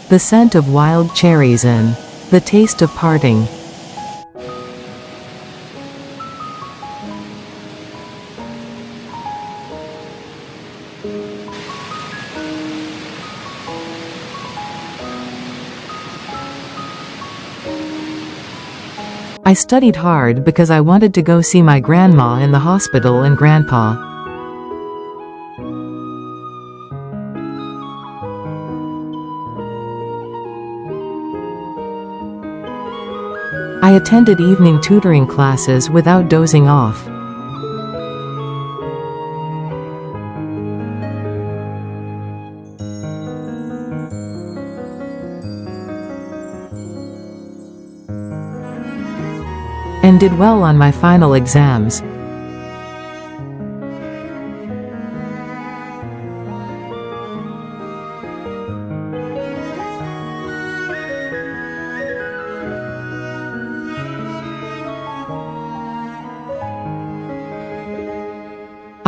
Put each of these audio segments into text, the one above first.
The scent of wild cherries and the taste of parting. I studied hard because I wanted to go see my grandma in the hospital and grandpa. I attended evening tutoring classes without dozing off. And did well on my final exams.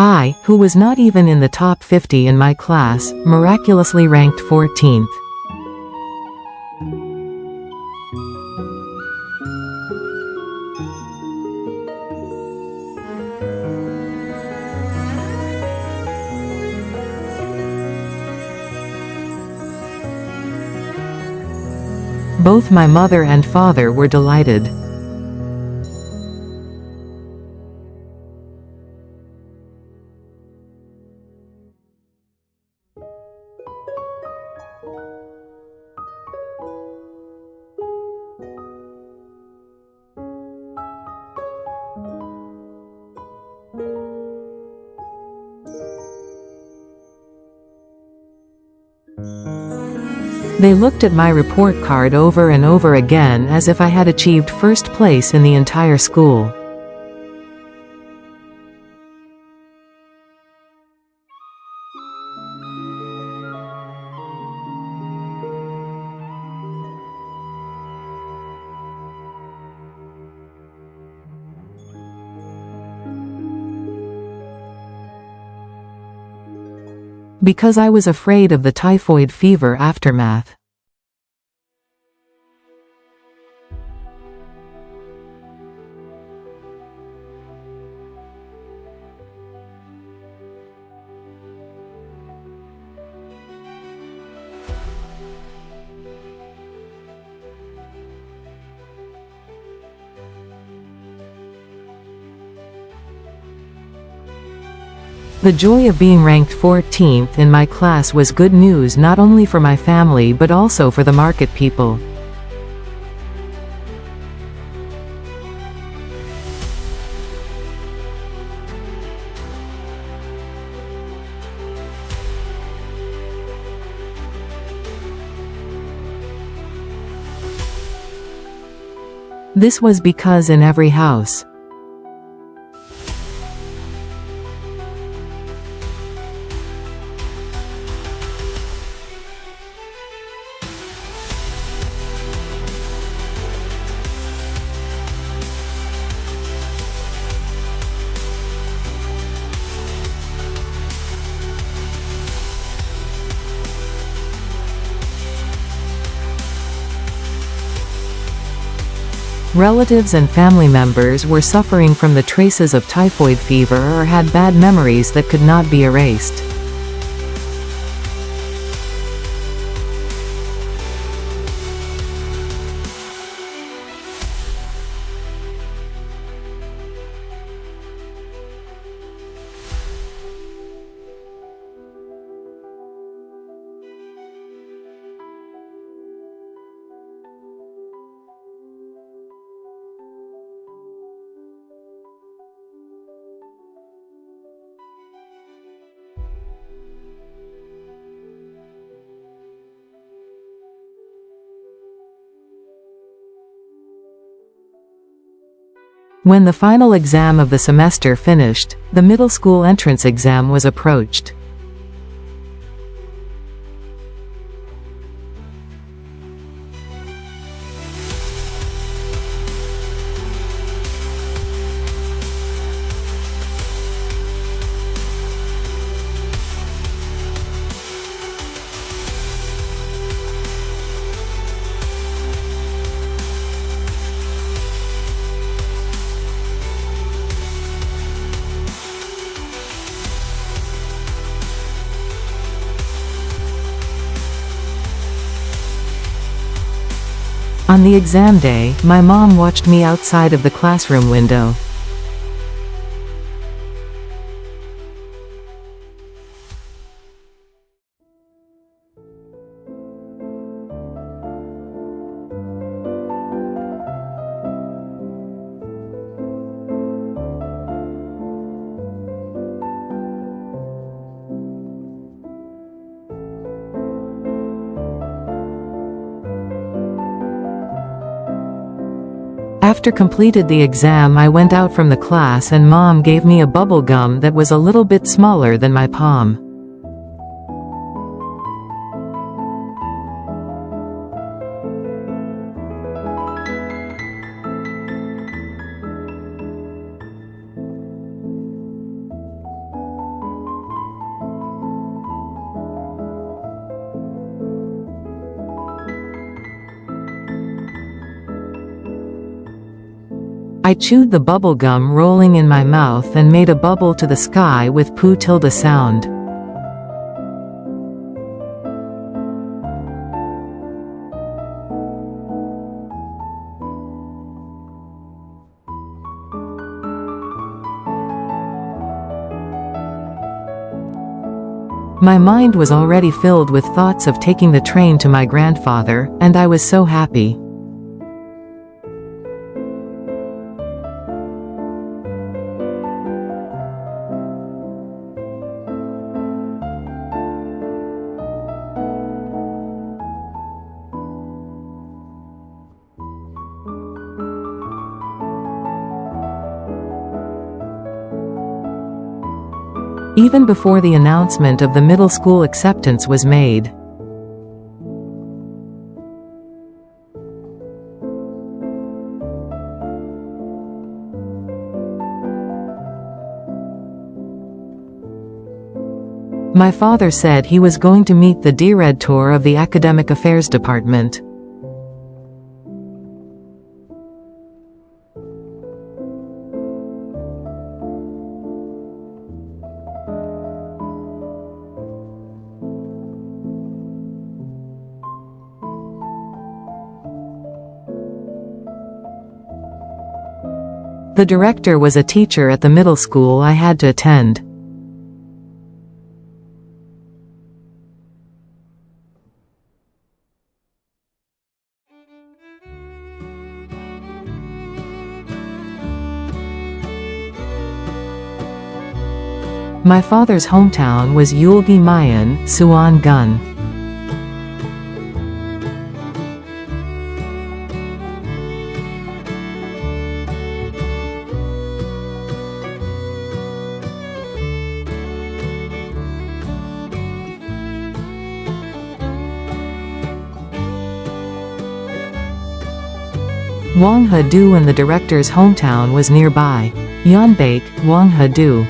I, who was not even in the top 50 in my class, miraculously ranked 14th. Both my mother and father were delighted. They looked at my report card over and over again as if I had achieved first place in the entire school. Because I was afraid of the typhoid fever aftermath. The joy of being ranked 14th in my class was good news not only for my family but also for the market people. This was because in every house, relatives and family members were suffering from the traces of typhoid fever or had bad memories that could not be erased. When the final exam of the semester finished, the middle school entrance exam was approached. On the exam day, my mom watched me outside of the classroom window. After completed the exam, I went out from the class and mom gave me a bubble gum that was a little bit smaller than my palm. I chewed the bubble gum rolling in my mouth and made a bubble to the sky with poo tilde sound. My mind was already filled with thoughts of taking the train to my grandfather, and I was so happy. Even before the announcement of the middle school acceptance was made. My father said he was going to meet the director of the Academic Affairs Department. The director was a teacher at the middle school I had to attend. My father's hometown was Yulgi Mayan, Suan Gun. Wang Hadu and the director's hometown was nearby. Yanbaek, Wang Hadu.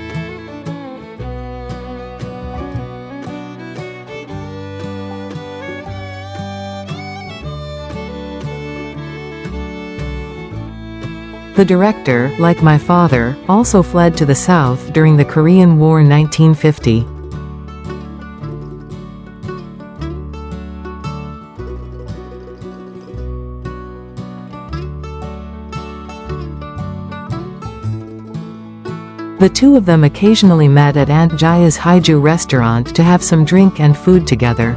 The director, like my father, also fled to the south during the Korean War 1950. The two of them occasionally met at Aunt Jaya's Haiju restaurant to have some drink and food together.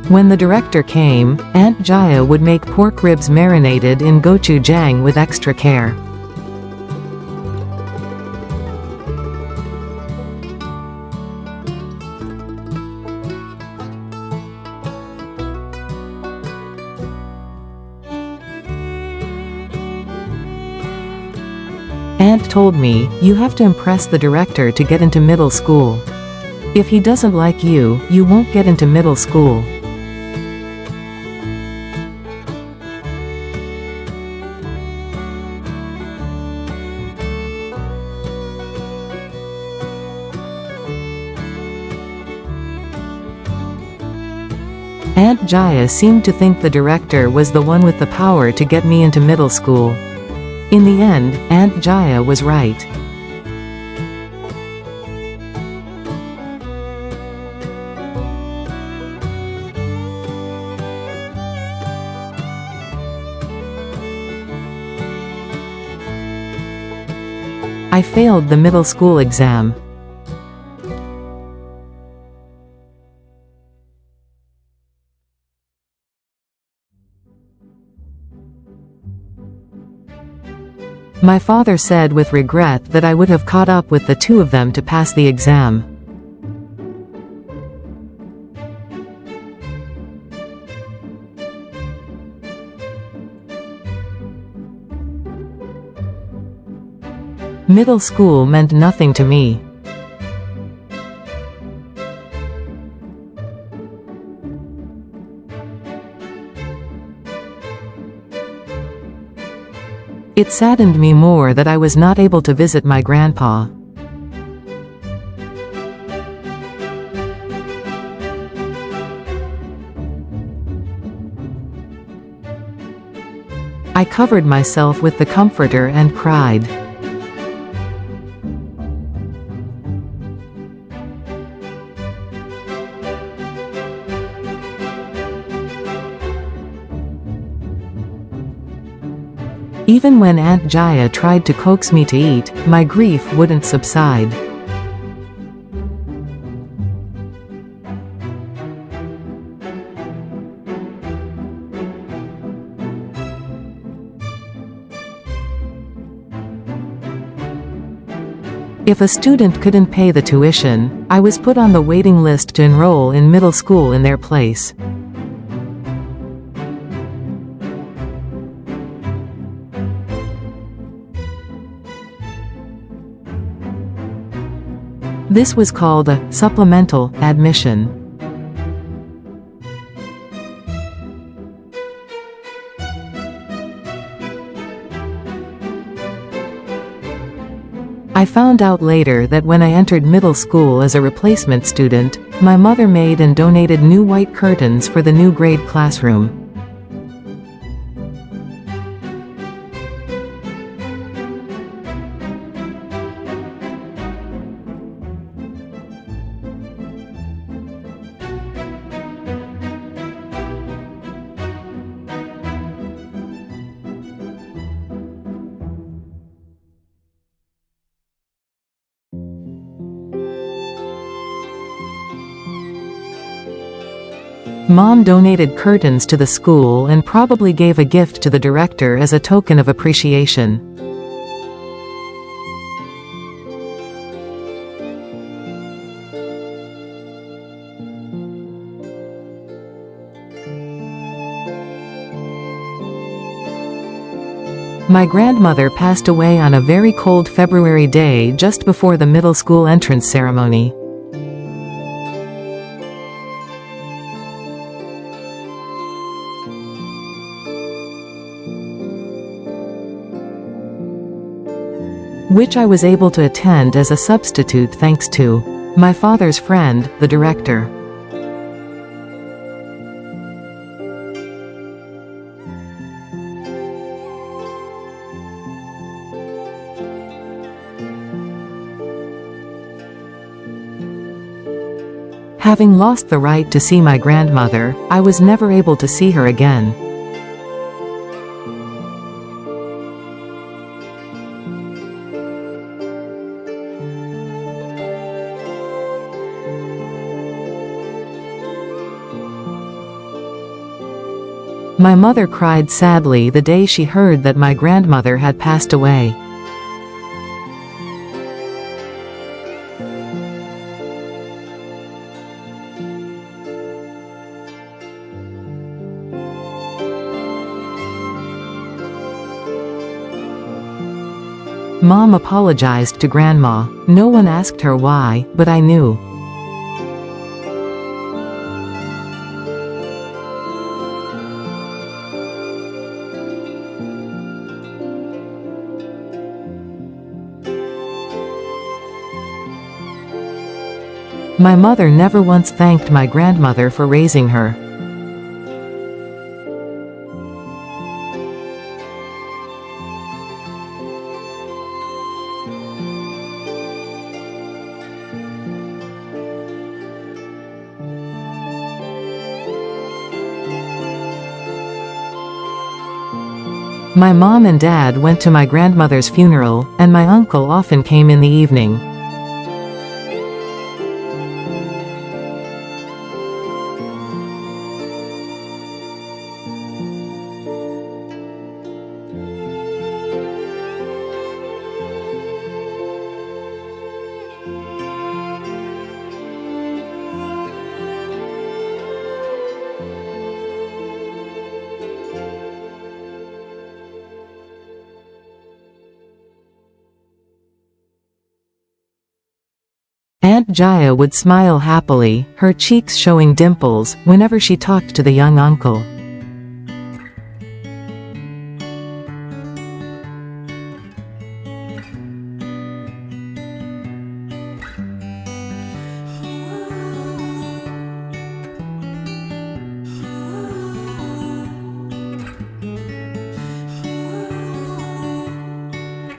When the director came, Aunt Jaya would make pork ribs marinated in gochujang with extra care. Aunt told me, "You have to impress the director to get into middle school. If he doesn't like you, you won't get into middle school." Aunt Jaya seemed to think the director was the one with the power to get me into middle school. In the end, Aunt Jaya was right. I failed the middle school exam. My father said with regret that I would have caught up with the two of them to pass the exam. Middle school meant nothing to me. It saddened me more that I was not able to visit my grandpa. I covered myself with the comforter and cried. Even when Aunt Jaya tried to coax me to eat, my grief wouldn't subside. If a student couldn't pay the tuition, I was put on the waiting list to enroll in middle school in their place. This was called a supplemental admission. I found out later that when I entered middle school as a replacement student, my mother made and donated new white curtains for the new grade classroom. Mom donated curtains to the school and probably gave a gift to the director as a token of appreciation. My grandmother passed away on a very cold February day just before the middle school entrance ceremony. Which I was able to attend as a substitute thanks to my father's friend, the director. Having lost the right to see my grandmother, I was never able to see her again. My mother cried sadly the day she heard that my grandmother had passed away. Mom apologized to Grandma. No one asked her why, but I knew. My mother never once thanked my grandmother for raising her. My mom and dad went to my grandmother's funeral, and my uncle often came in the evening. Aunt Jaya would smile happily, her cheeks showing dimples, whenever she talked to the young uncle.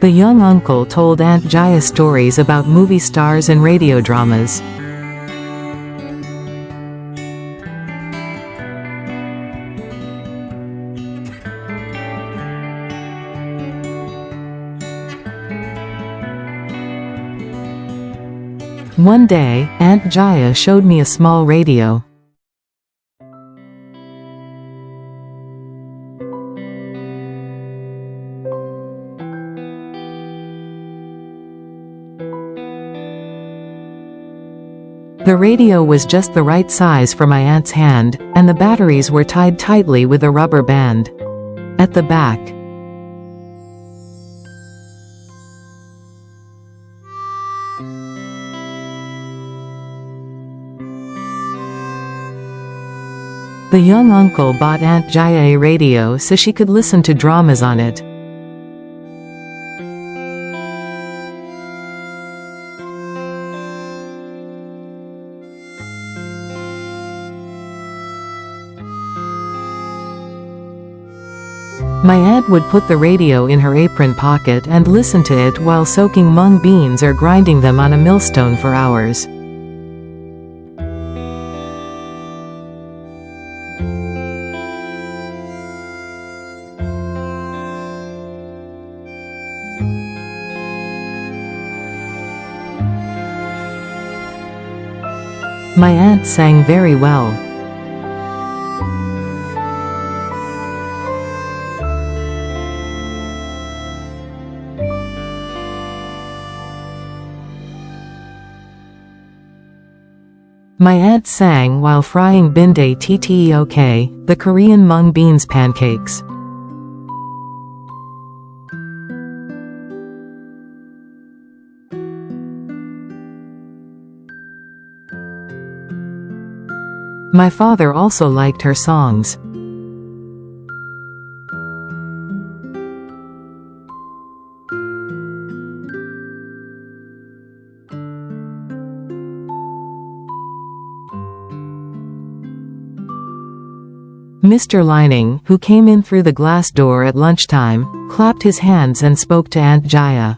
The young uncle told Aunt Jaya stories about movie stars and radio dramas. One day, Aunt Jaya showed me a small radio. The radio was just the right size for my aunt's hand, and the batteries were tied tightly with a rubber band. At the back, the young uncle bought Aunt Jaya a radio so she could listen to dramas on it. My aunt would put the radio in her apron pocket and listen to it while soaking mung beans or grinding them on a millstone for hours. My aunt sang very well. My aunt sang while frying binde tteok, the Korean mung beans pancakes. My father also liked her songs. Mr. Lining, who came in through the glass door at lunchtime, clapped his hands and spoke to Aunt Jaya.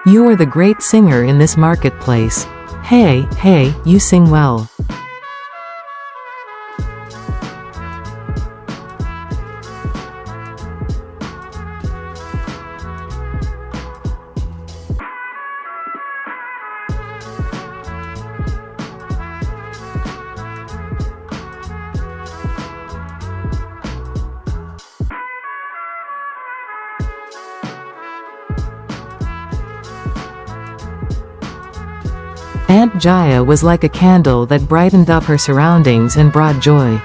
You are the great singer in this marketplace. Hey, hey, you sing well. Aunt Jaya was like a candle that brightened up her surroundings and brought joy.